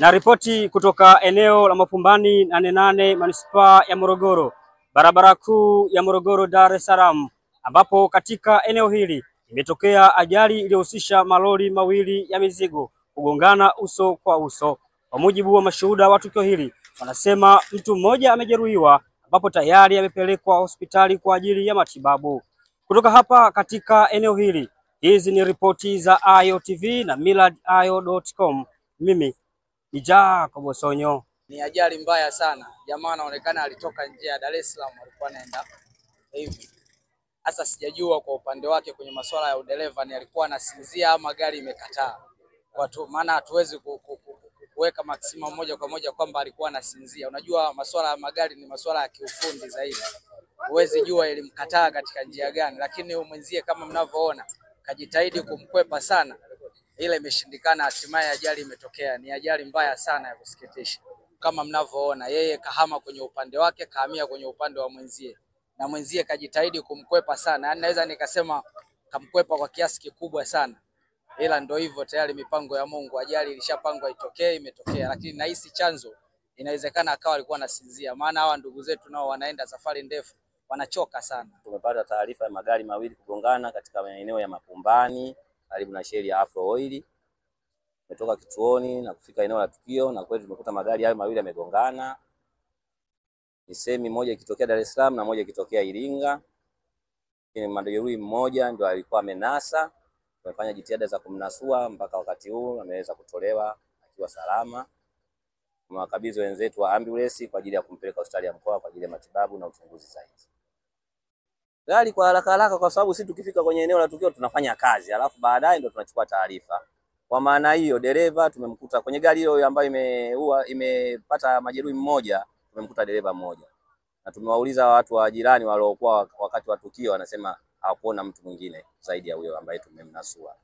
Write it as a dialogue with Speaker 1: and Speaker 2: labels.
Speaker 1: Na ripoti kutoka eneo la Mapumbani 88 manispaa ya Morogoro, barabara kuu ya Morogoro Dar es Salaam, ambapo katika eneo hili imetokea ajali iliyohusisha malori mawili ya mizigo kugongana uso kwa uso. Kwa mujibu wa mashuhuda wa tukio hili, wanasema mtu mmoja amejeruhiwa ambapo tayari amepelekwa hospitali kwa ajili ya matibabu. Kutoka hapa katika eneo hili, hizi ni ripoti za Ayo TV na millardayo.com. Mimi ni Jacob Sonyo.
Speaker 2: Ni ajali mbaya sana. Jamaa anaonekana alitoka nje ya Dar es Salaam, alikuwa anaenda hivi. Sasa sijajua kwa upande wake kwenye masuala ya udereva ni alikuwa anasinzia ama gari imekataa. Watu maana hatuwezi kuweka maximum moja kwa moja kwamba alikuwa anasinzia. Unajua masuala ya magari ni masuala ya kiufundi zaidi. Huwezi jua ilimkataa katika njia gani, lakini mwenzie kama mnavyoona kajitahidi kumkwepa sana. Ile imeshindikana, hatimaye ajali imetokea. Ni ajali mbaya sana ya kusikitisha. Kama mnavyoona yeye kahama kwenye upande wake, kahamia kwenye upande wa mwenzie. Na mwenzie kajitahidi kumkwepa sana. Yaani naweza nikasema kamkwepa kwa kiasi kikubwa sana. Ila ndio hivyo, tayari mipango ya Mungu, ajali ilishapangwa itokee, imetokea. Lakini nahisi chanzo inawezekana akawa alikuwa anasinzia. Maana hawa ndugu zetu nao wanaenda safari ndefu, wanachoka sana.
Speaker 3: Tumepata taarifa ya magari mawili kugongana katika maeneo ya Mapumbani karibu na sheli ya Afro Oil. Tumetoka kituoni na kufika eneo la tukio, na kweli tumekuta magari hayo mawili yamegongana. Ni semi moja ikitokea Dar es Salaam na moja ikitokea Iringa. Ni majeruhi mmoja ndio alikuwa amenasa. Tumefanya jitihada za kumnasua, mpaka wakati huu ameweza kutolewa akiwa salama. Tumewakabidhi wenzetu wa ambulance kwa ajili ya kumpeleka hospitali ya mkoa kwa ajili ya matibabu na uchunguzi zaidi. Gari kwa haraka kwa sababu sisi tukifika kwenye eneo la tukio tunafanya kazi, alafu baadaye ndio tunachukua taarifa. Kwa maana hiyo dereva tumemkuta kwenye gari hiyo ambayo imepata majeruhi mmoja, tumemkuta dereva mmoja. Na tumewauliza watu wa jirani waliokuwa wakati wa tukio, wanasema hawakuona mtu mwingine zaidi ya huyo ambaye tumemnasua.